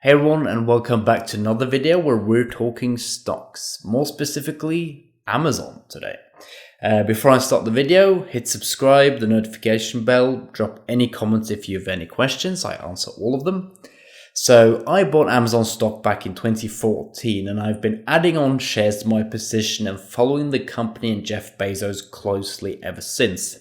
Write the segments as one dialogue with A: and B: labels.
A: Hey everyone, and welcome back to another video where we're talking stocks, more specifically Amazon today. Before I start the video, hit subscribe, the notification bell, drop any comments if you have any questions. I answer all of them. So I bought Amazon stock back in 2014 and I've been adding on shares to my position and following the company and Jeff Bezos closely ever since.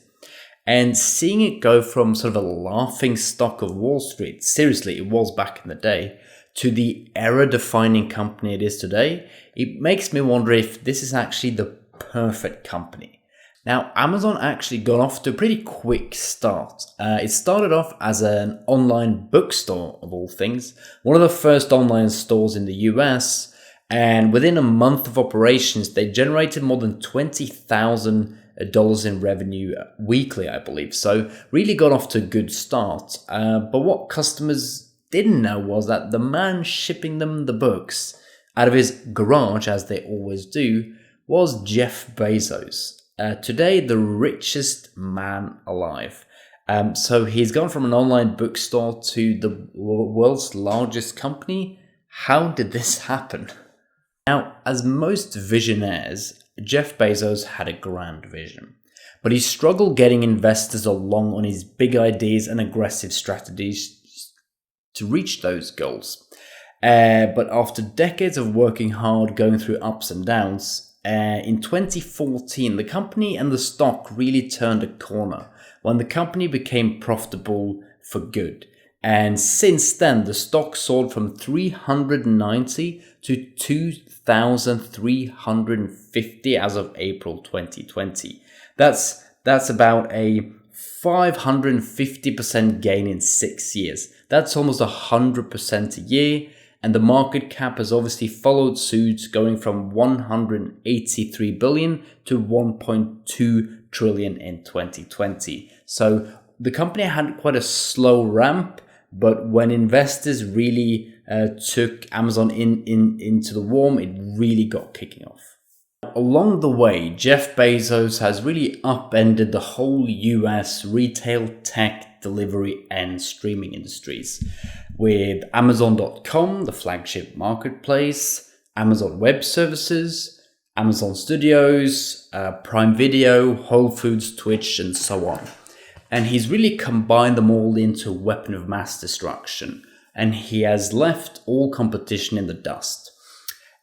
A: And seeing it go from sort of a laughing stock of Wall Street, seriously, it was back in the day, to the era-defining company it is today, it makes me wonder if this is actually the perfect company. Now, Amazon actually got off to a pretty quick start. It started off as an online bookstore, of all things, one of the first online stores in the US, and within a month of operations, they generated more than $20,000 in revenue weekly, I believe. So really got off to a good start. But what customers didn't know was that the man shipping them the books out of his garage, as they always do, was Jeff Bezos. Today, the richest man alive. So he's gone from an online bookstore to the world's largest company. How did this happen? Now, as most visionaries, Jeff Bezos had a grand vision, but he struggled getting investors along on his big ideas and aggressive strategies to reach those goals. But after decades of working hard, going through ups and downs, in 2014, the company and the stock really turned a corner when the company became profitable for good. And since then, the stock soared from 390 to 2,350 as of April 2020. That's about a 550% gain in 6 years. That's almost 100% a year. And the market cap has obviously followed suit, going from 183 billion to 1.2 trillion in 2020. So the company had quite a slow ramp, but when investors really took Amazon into the warm, it really got kicking off. Along the way, Jeff Bezos has really upended the whole US retail, tech, delivery, and streaming industries with Amazon.com, the flagship marketplace, Amazon Web Services, Amazon Studios, Prime Video, Whole Foods, Twitch, and so on. And he's really combined them all into a weapon of mass destruction, and he has left all competition in the dust.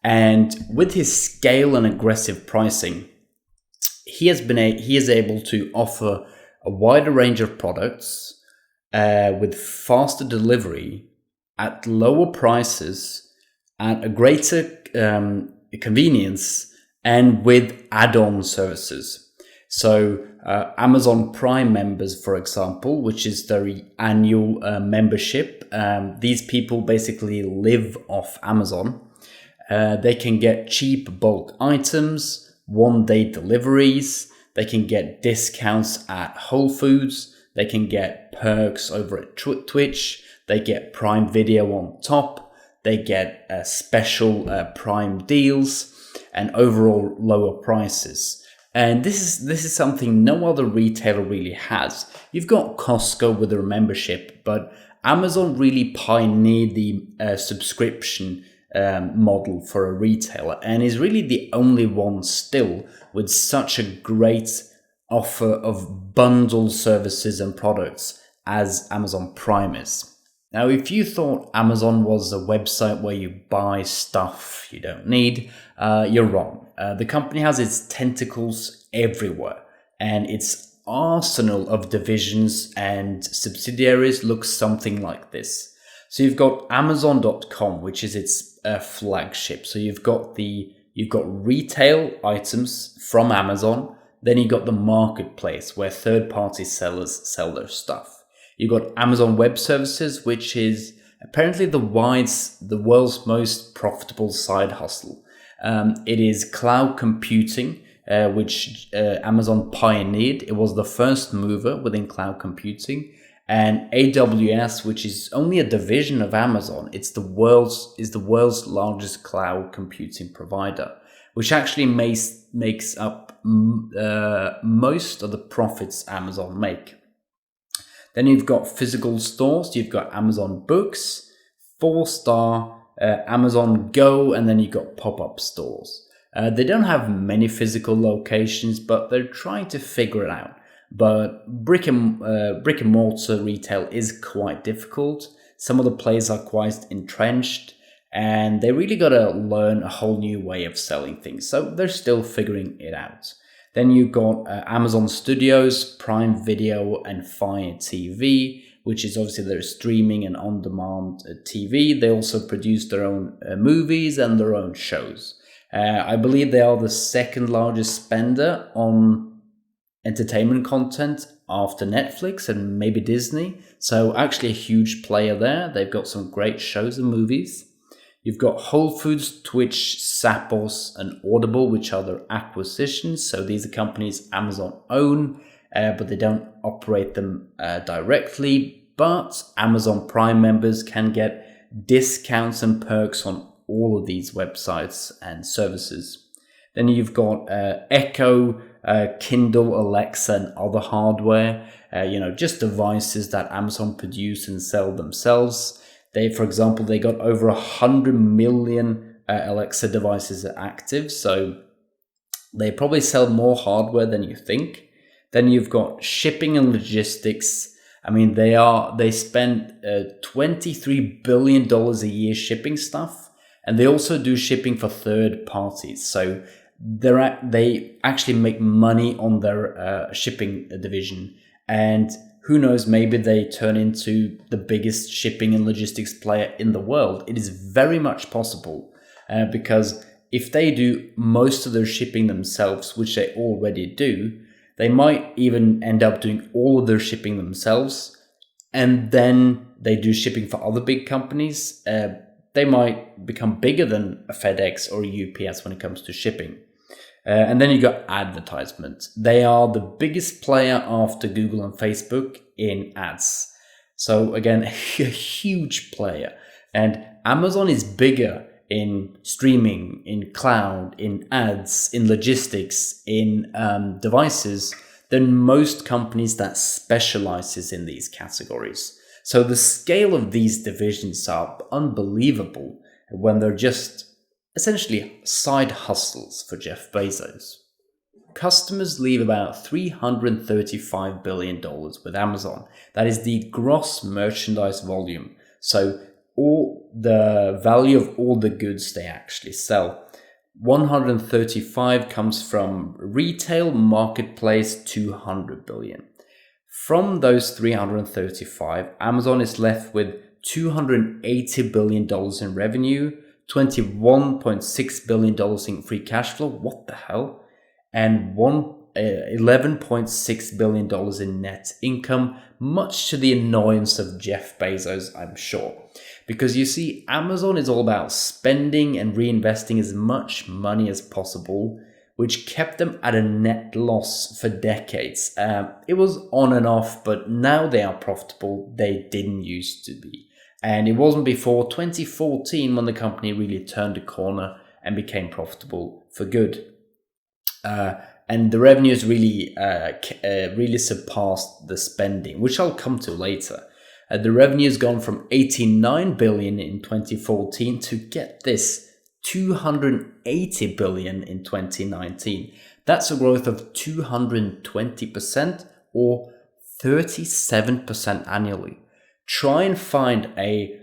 A: And with his scale and aggressive pricing, he is able to offer a wider range of products with faster delivery at lower prices, at a greater convenience, and with add-on services. So Amazon Prime members, for example, which is their annual membership, these people basically live off Amazon. They can get cheap bulk items, one-day deliveries, they can get discounts at Whole Foods, they can get perks over at Twitch, they get Prime Video on top, they get special Prime deals, and overall lower prices. And this is something no other retailer really has. You've got Costco with their membership, but Amazon really pioneered the subscription model for a retailer, and is really the only one still with such a great offer of bundled services and products as Amazon Prime is. Now, if you thought Amazon was a website where you buy stuff you don't need, you're wrong. The company has its tentacles everywhere, and its arsenal of divisions and subsidiaries looks something like this. So you've got Amazon.com, which is its flagship. So you've got retail items from Amazon. Then you got the marketplace where third-party sellers sell their stuff. You got Amazon Web Services, which is apparently the world's most profitable side hustle. It is cloud computing, which Amazon pioneered. It was the first mover within cloud computing. And AWS, which is only a division of Amazon, is the world's largest cloud computing provider, which actually makes up most of the profits Amazon make. Then you've got physical stores. You've got Amazon Books, 4-star Amazon Go, and then you got pop-up stores. They don't have many physical locations, but they're trying to figure it out. But brick and mortar retail is quite difficult. Some of the players are quite entrenched, and they really got to learn a whole new way of selling things. So they're still figuring it out. Then you got Amazon Studios, Prime Video, and Fire TV, which is obviously their streaming and on-demand TV. They also produce their own movies and their own shows. I believe they are the second largest spender on entertainment content after Netflix and maybe Disney. So actually a huge player there. They've got some great shows and movies. You've got Whole Foods, Twitch, Zappos, and Audible, which are their acquisitions. So these are companies Amazon own, but they don't operate them directly. But Amazon Prime members can get discounts and perks on all of these websites and services. Then you've got Echo, Kindle, Alexa, and other hardware. Just devices that Amazon produce and sell themselves. For example, they got over 100 million Alexa devices active, so they probably sell more hardware than you think. Then you've got shipping and logistics. I mean, they spend $23 billion a year shipping stuff, and they also do shipping for third parties. So they actually make money on their shipping division, and who knows, maybe they turn into the biggest shipping and logistics player in the world. It is very much possible because if they do most of their shipping themselves, which they already do, they might even end up doing all of their shipping themselves, and then they do shipping for other big companies. They might become bigger than a FedEx or a UPS when it comes to shipping. And then you got advertisement. They are the biggest player after Google and Facebook in ads. So again, a huge player. And Amazon is bigger in streaming, in cloud, in ads, in logistics, in devices than most companies that specializes in these categories. So the scale of these divisions are unbelievable when they're just essentially side hustles for Jeff Bezos. Customers leave about $335 billion with Amazon. That is the gross merchandise volume. So all the value of all the goods they actually sell. 135 comes from retail, marketplace, 200 billion. From those 335, Amazon is left with $280 billion in revenue, $21.6 billion in free cash flow, what the hell, and $11.6 billion in net income, much to the annoyance of Jeff Bezos, I'm sure. Because you see, Amazon is all about spending and reinvesting as much money as possible, which kept them at a net loss for decades. It was on and off, but now they are profitable. They didn't used to be. And it wasn't before 2014 when the company really turned a corner and became profitable for good. And the revenues really surpassed the spending, which I'll come to later. The revenue has gone from 89 billion in 2014 to, get this, 280 billion in 2019. That's a growth of 220% or 37% annually. Try and find a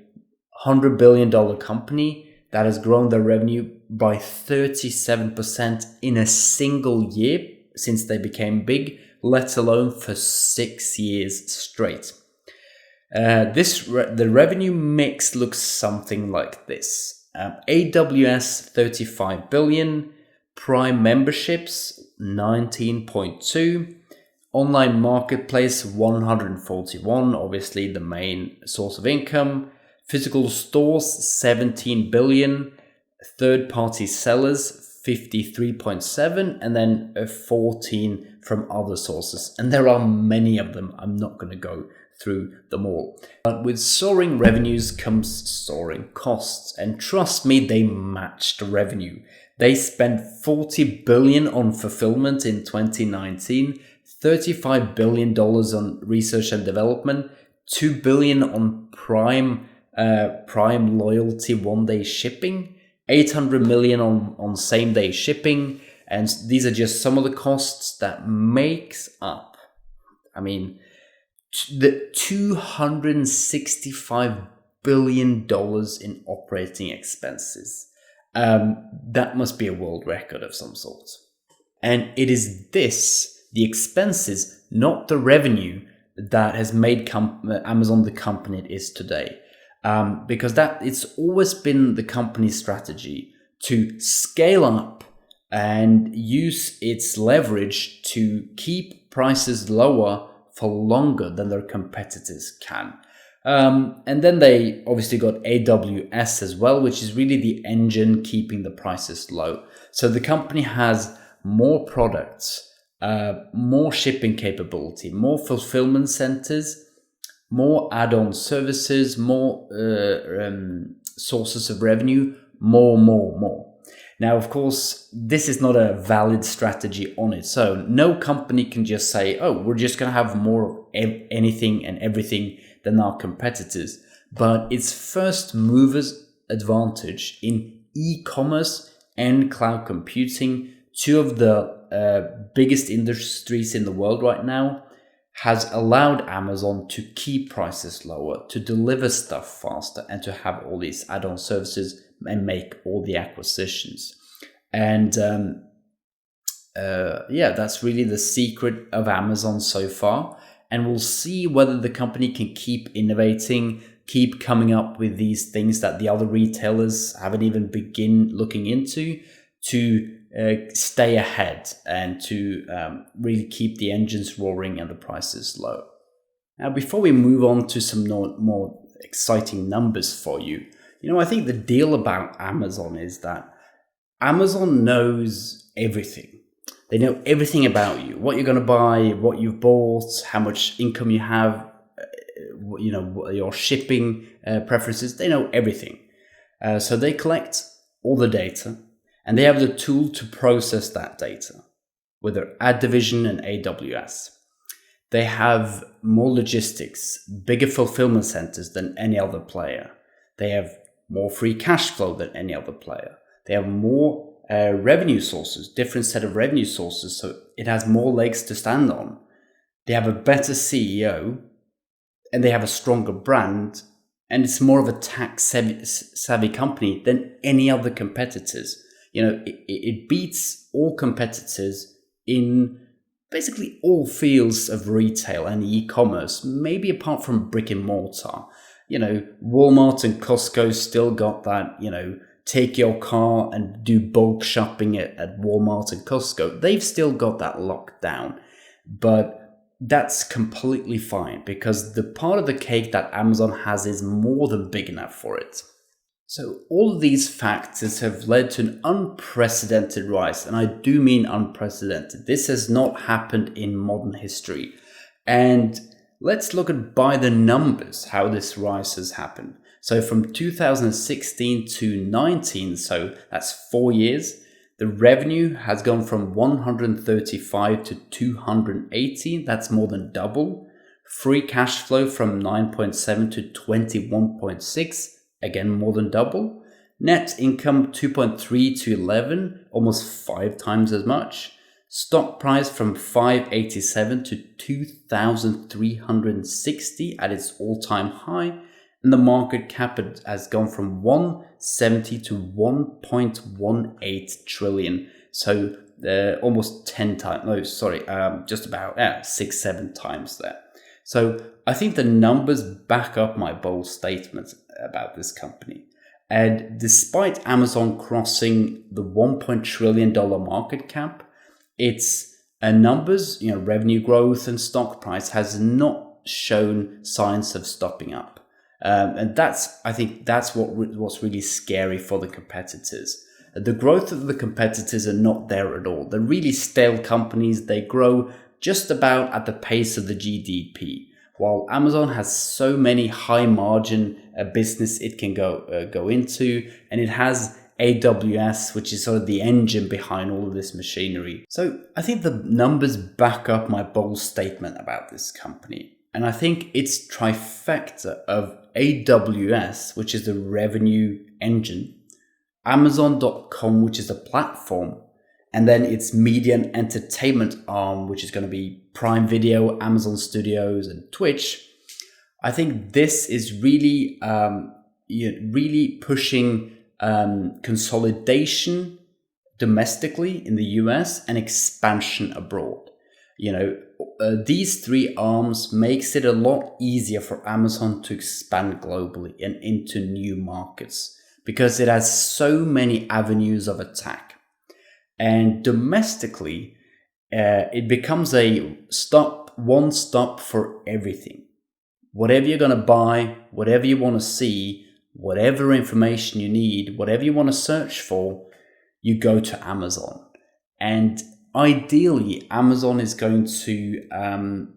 A: $100 billion company that has grown their revenue by 37% in a single year since they became big, let alone for 6 years straight. The revenue mix looks something like this. AWS 35 billion, Prime memberships 19.2, online marketplace 141, obviously the main source of income, physical stores 17 billion, third-party sellers 53.7, and then 14 from other sources. And there are many of them. I'm not going to go through them all. But with soaring revenues comes soaring costs. And trust me, they matched revenue. They spent 40 billion on fulfillment in 2019, $35 billion on research and development, $2 billion on Prime Prime loyalty 1-day shipping, 800 million on same-day shipping, and these are just some of the costs that makes up, the $265 billion in operating expenses. That must be a world record of some sort. And it is the expenses, not the revenue, that has made Amazon the company it is today. Because it's always been the company's strategy to scale up and use its leverage to keep prices lower for longer than their competitors can. And then they obviously got AWS as well, which is really the engine keeping the prices low. So the company has more products, more shipping capability, more fulfillment centers, more add-on services, more sources of revenue, more. Now, of course, this is not a valid strategy on its own. No company can just say, oh, we're just going to have more of anything and everything than our competitors. But its first mover's advantage in e-commerce and cloud computing, two of the biggest industries in the world right now, has allowed Amazon to keep prices lower, to deliver stuff faster, and to have all these add-on services and make all the acquisitions. And that's really the secret of Amazon so far. And we'll see whether the company can keep innovating, keep coming up with these things that the other retailers haven't even begin looking into, to stay ahead and to really keep the engines roaring and the prices low. Now, before we move on to some more exciting numbers for you, I think the deal about Amazon is that Amazon knows everything. They know everything about you, what you're going to buy, what you've bought, how much income you have, your shipping preferences. They know everything. So they collect all the data, and they have the tool to process that data with their ad division and AWS. They have more logistics, bigger fulfillment centers than any other player. They have more free cash flow than any other player. They have more revenue sources, different set of revenue sources, so it has more legs to stand on. They have a better CEO, and they have a stronger brand, and it's more of a tax-savvy company than any other competitors. It beats all competitors in basically all fields of retail and e-commerce, maybe apart from brick and mortar. Walmart and Costco still got that, take your car and do bulk shopping at Walmart and Costco. They've still got that locked down, but that's completely fine because the part of the cake that Amazon has is more than big enough for it. So all of these factors have led to an unprecedented rise, and I do mean unprecedented. This has not happened in modern history. And let's look at by the numbers how this rise has happened. So from 2016 to 19, so that's 4 years, the revenue has gone from 135 to 280. That's more than double. Free cash flow from 9.7 to 21.6. Again, more than double. Net income 2.3 to 11, almost 5 times as much. Stock price from 587 to 2,360 at its all-time high. And the market cap has gone from 170 to 1.18 trillion. So almost 10 times, just about 6-7 times there. So I think the numbers back up my bold statement about this company. And despite Amazon crossing the $1 trillion market cap, its numbers, revenue growth and stock price has not shown signs of stopping up. And I think that's what's really scary for the competitors. The growth of the competitors are not there at all. They're really stale companies. They grow just about at the pace of the GDP. While Amazon has so many high margin business it can go into, and it has AWS, which is sort of the engine behind all of this machinery. So I think the numbers back up my bold statement about this company. And I think its trifecta of AWS, which is the revenue engine, Amazon.com, which is the platform, and then its media and entertainment arm, which is going to be Prime Video, Amazon Studios, and Twitch. I think this is really, really pushing consolidation domestically in the US and expansion abroad. These three arms makes it a lot easier for Amazon to expand globally and into new markets because it has so many avenues of attack. And domestically, it becomes a one stop for everything. Whatever you're going to buy, whatever you want to see, whatever information you need, whatever you want to search for, you go to Amazon. And ideally, Amazon is going to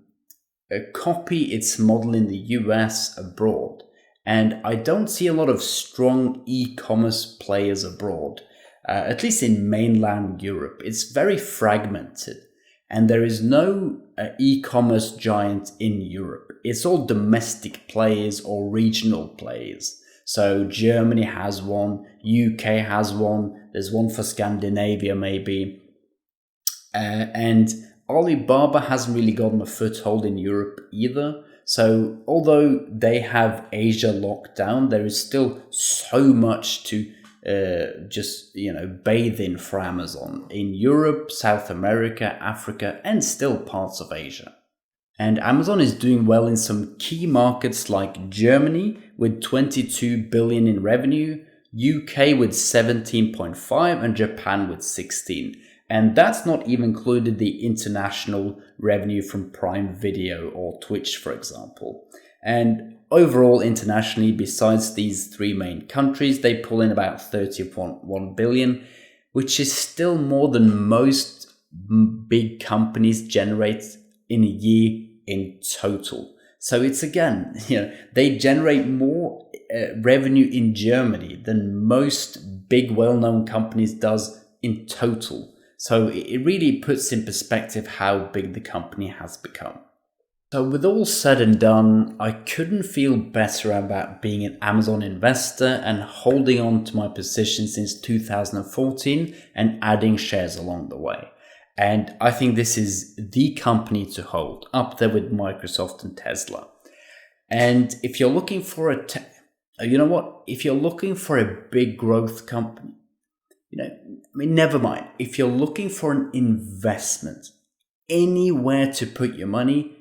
A: copy its model in the US abroad. And I don't see a lot of strong e-commerce players abroad, at least in mainland Europe. It's very fragmented. And there is no e-commerce giant in Europe. It's all domestic players or regional players. So Germany has one, UK has one, there's one for Scandinavia maybe. And Alibaba hasn't really gotten a foothold in Europe either. So although they have Asia locked down, there is still so much to bathe in for Amazon in Europe, South America, Africa, and still parts of Asia. And Amazon is doing well in some key markets like Germany with 22 billion in revenue, UK with 17.5 and Japan with 16. And that's not even included the international revenue from Prime Video or Twitch, for example. And overall, internationally, besides these three main countries, they pull in about 30.1 billion, which is still more than most big companies generate in a year in total. So it's again, they generate more revenue in Germany than most big well-known companies does in total. So it really puts in perspective how big the company has become. So with all said and done, I couldn't feel better about being an Amazon investor and holding on to my position since 2014 and adding shares along the way. And I think this is the company to hold, up there with Microsoft and Tesla. And if you're looking for if you're looking for a big growth company, never mind. If you're looking for an investment, anywhere to put your money,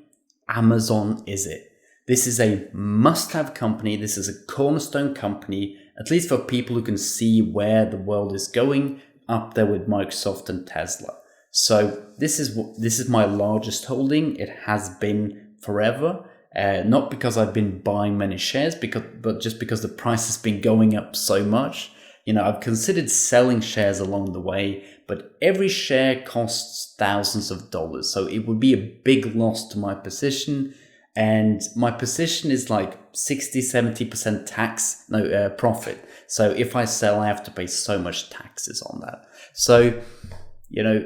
A: Amazon is it. This is a must-have company. This is a cornerstone company, at least for people who can see where the world is going, up there with Microsoft and Tesla. So this is my largest holding. It has been forever. Not because I've been buying many shares, but just because the price has been going up so much. I've considered selling shares along the way, but every share costs thousands of dollars. So it would be a big loss to my position. And my position is like 60-70% profit. So if I sell, I have to pay so much taxes on that. So,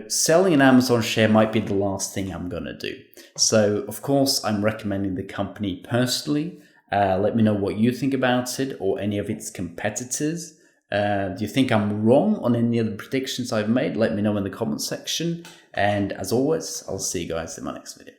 A: selling an Amazon share might be the last thing I'm going to do. So, of course, I'm recommending the company personally. Let me know what you think about it or any of its competitors. Do you think I'm wrong on any of the predictions I've made? Let me know in the comment section. And as always, I'll see you guys in my next video.